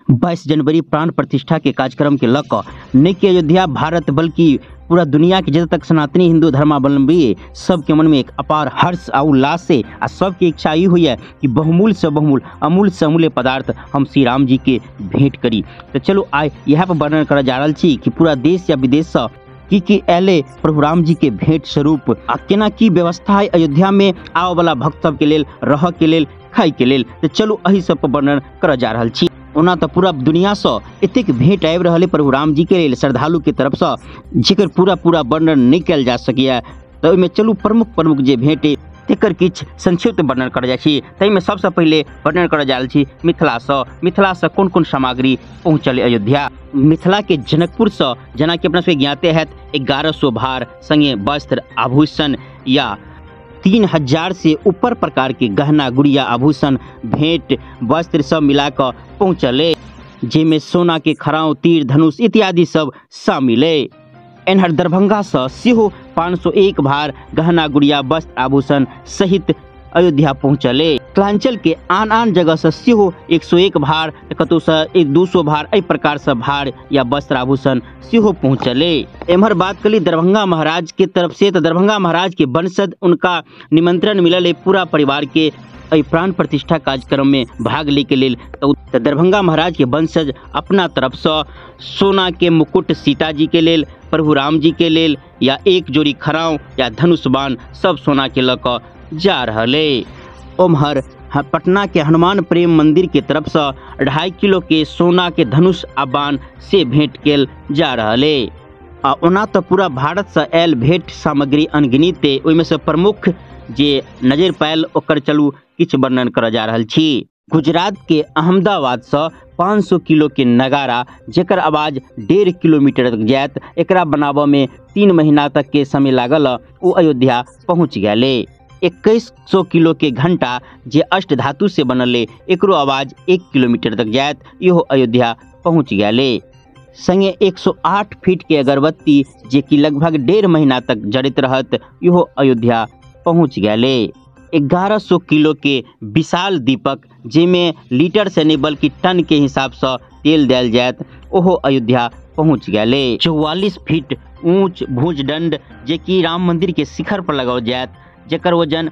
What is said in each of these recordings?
22 जनवरी प्राण प्रतिष्ठा के कार्यक्रम के लक न कि अयोध्या भारत बल्कि पूरा दुनिया के जब तक सनातनी हिंदू धर्मावलंबी सबके मन में एक अपार हर्ष और उल्लास से आ सबकी इच्छा ये हुई है कि बहुमूल्य से बहुमूल्य अमूल्य से अमूल्य पदार्थ हम श्री राम जी के भेंट करी। तो चलो आए यहाँ पर वर्णन कर जा रहा छी कि पूरा देश या विदेश से की एले प्रभु राम जी के भेंट स्वरूप आ केना की व्यवस्था है अयोध्या में आव वाला भक्त सब के लेल रह के लेल खाई के लेल। तो चलो अही सब पर वर्णन कर जा रहा छी। ओना तो पूरा दुनिया से एतेक भेंट आबि रहा प्रभु राम जी के लिए श्रद्धालु के तरफ से जेकर पूरा वर्णन नहीं कल जा सकिया। तो ओहिमे चलू प्रमुख जे भेंट तेकर किछ संक्षिप्त वर्णन कर जा छी। तैमे सबसे पहले वर्णन कर जा रहल छी मिथिला से कोन कोन सामग्री पहुँचल अयोध्या। मिथिला के जनकपुर से जेना कि अपना सबके ज्ञाते हैत 1100 भार संगे वस्त्र आभूषण या 3000 से ऊपर प्रकार के गहना गुड़िया आभूषण भेंट वस्त्र सब मिलाकर पहुँचले, जिसमें सोना के खराव तीर धनुष इत्यादि सब शामिल है। एनहर दरभंगा से सेहो 501 भार गहना गुड़िया वस्त्र आभूषण सहित अयोध्या पहुँचले। मिथिलांचल के आन जगह से सेहो 101 भार कतौ से 200 भार एहि प्रकार से भार या वस्त्र आभूषण सेहो पहुँचले। एम्हर बात करी दरभंगा महाराज के तरफ से, तो दरभंगा महाराज के वंशज उनका निमंत्रण मिलल है पूरा परिवार के प्राण प्रतिष्ठा कार्यक्रम में भाग ले के लेल। तो दरभंगा महाराज के वंशज अपना तरफ से सोना के मुकुट सीता जी के लेल, प्रभु राम जी के लेल या एक जोड़ी खराव या धनुष बाण सब सोना के लक जा रहे। ओम्हर पटना के हनुमान प्रेम मंदिर के तरफ से 2.5 किलो के सोना के धनुष आ बाण से भेंट केल जा रहे। ओना तो पूरा भारत से आयल भेंट सामग्री अनगिनित, ओहिमे से प्रमुख जे नजर पायल ओकर चलू किछ वर्णन कर जा रहल छी। गुजरात के अहमदाबाद से 500 किलो के नगारा जेकर आवाज 1.5 किलोमीटर तक जायत, एकरा बनाबे में 3 महीना तक के समय लागल, वो अयोध्या पहुँच गए। 2100 किलो के घंटा जे अष्ट धातु से बनल, एकरो आवाज 1 किलोमीटर तक जायत, इहो अयोध्या पहुँच गए। संगे 108 फीट के अगरबत्ती जे कि लगभग 1.5 महीना तक जड़ित रहत, इहो अयोध्या पहुँच गए। 1100 किलो के विशाल दीपक जिसमें लीटर से नहीं बल्कि टन के हिसाब से तेल दिल जायत, ओहो अयोध्या पहुँच गए। 44 फीट ऊंच भुजदंड जे कि राम मंदिर के शिखर पर लगाओ जायत, जेकर वजन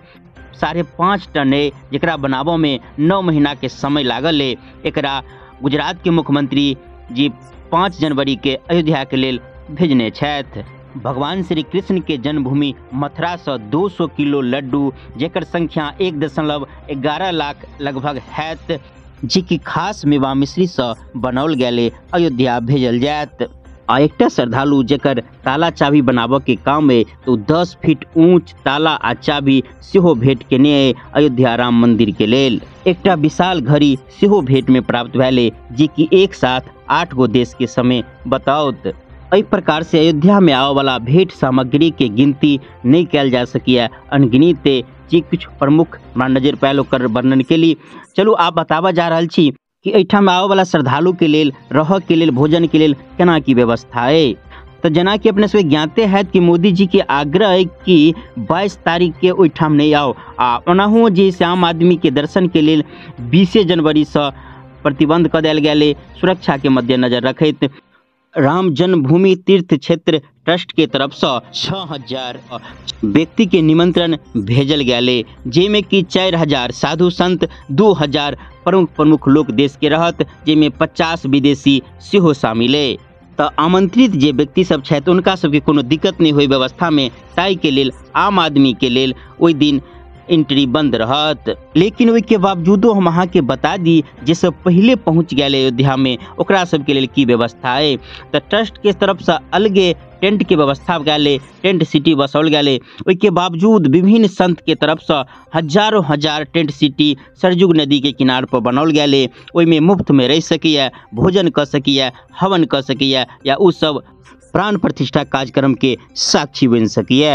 5.5 टन है, जरा बनाबो में 9 महीना के समय लागल है। एकरा गुजरात के मुख्यमंत्री जी 5 जनवरी के अयोध्या के लेल भेजने छथि। भगवान श्री कृष्ण के जन्मभूमि मथुरा से 200 किलो लड्डू जेकर संख्या 1.11 लाख लगभग हैत, जी की खास मेवा मिश्री से बनाओल गए अयोध्या भेजल जायत। आ एकटा श्रद्धालु जेकर ताला चाबी बनाबे के काम है, तो 10 फीट ऊंच ताला आ चाबी सेहो भेंट केने अयोध्या राम मंदिर के लेल। एकटा विशाल घड़ी सेहो भेंट में प्राप्त भेले, जी की एक साथ 8 गो देश के समय बताओत। इस प्रकार से अयोध्या में आवे वाला भेंट सामग्री के गिनती नहीं कल जा सकिया, अनगिनित जी कुछ प्रमुख नजर पायल ओकर वर्णन के लिए चलू आप बतावा जा रहा छी कि एठाम आवे वाला श्रद्धालु के लेल रह के लेल भोजन के लेल केना की व्यवस्था है। तो जना कि अपने सब ज्ञाते है कि मोदी जी के आग्रह है कि 22 तारीख के ओठाम नहीं आओ, ओनाहू जे आम आदमी के दर्शन के लेल 20 जनवरी से प्रतिबंध कर दिया गया। सुरक्षा के मद्देनजर रखते राम जन्मभूमि तीर्थ क्षेत्र ट्रस्ट के तरफ से 6000 व्यक्ति के निमंत्रण भेजल गए, जेमे कि 4000 साधु संत, 2000 प्रमुख लोक देश के रहत, जेमे 50 विदेशी सेहो शामिल है। तो आमंत्रित जे व्यक्ति सब छथि उनका सबके कोनो दिक्कत नहीं हुई व्यवस्था में, ताई के लेल आम आदमी के लेल ओहि दिन एंट्री बंद रहत। लेकिन ओहि के बावजूदो हम अहाँ के बता दी जे सब पहले पहुँच गए अयोध्या में ओकरा सब के लेल की व्यवस्था है। तो ट्रस्ट के तरफ से अलगे टेंट के व्यवस्था गए, टेंट सिटी बसौल गए। ओहि के बावजूद विभिन्न संत के तरफ से हजारों हजार टेंट सिटी सरजुग नदी के किनार पर बनाओल गए। ओहिमे मुफ्त में रह सकिए, भोजन कर सकिए, हवन कर सकिए या उ सब प्राण प्रतिष्ठा कार्यक्रम के साक्षी बन सकिए।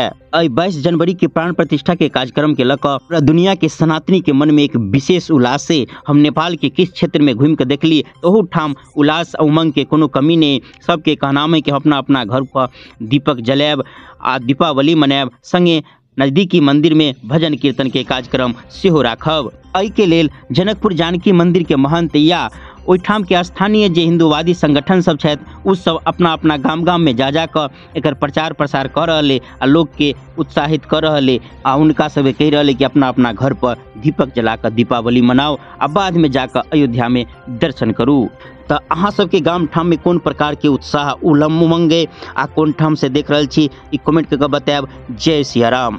22 जनवरी के प्राण प्रतिष्ठा के कार्यक्रम के लक पूरा दुनिया के सनातनी के मन में एक विशेष उल्लास से हम नेपाल के किस क्षेत्र में घूम के देखली, तो ठाम उल्लास उमंग के कोनो कमी नहीं। सबके कहना है कि अपना अपना घर पर दीपक जलाब आ दीपावली मनाब, संगे नजदीकी मंदिर में भजन कीर्तन के कार्यक्रम सेहो राखब। एहि के लेल जनकपुर जानकी मंदिर के महंत या ओहिठाम के स्थानीय जे हिंदूवादी संगठन सब छथि उ सब अपना अपना गाम गाम में जा कऽ एकर प्रचार प्रसार कर रहले आ लोग के उत्साहित कर रहले आ उनका सब कह रहले कि अपना अपना घर पर दीपक जला कर दीपावली मनाओ आ बाद में जाकर अयोध्या में दर्शन करू। तो अहाँ सबके गाम ठाम में कोन प्रकार के उत्साह उमंग आ कोन ठाम से देख रहल छी ई कमेंट करके बताएब। जय सिया राम।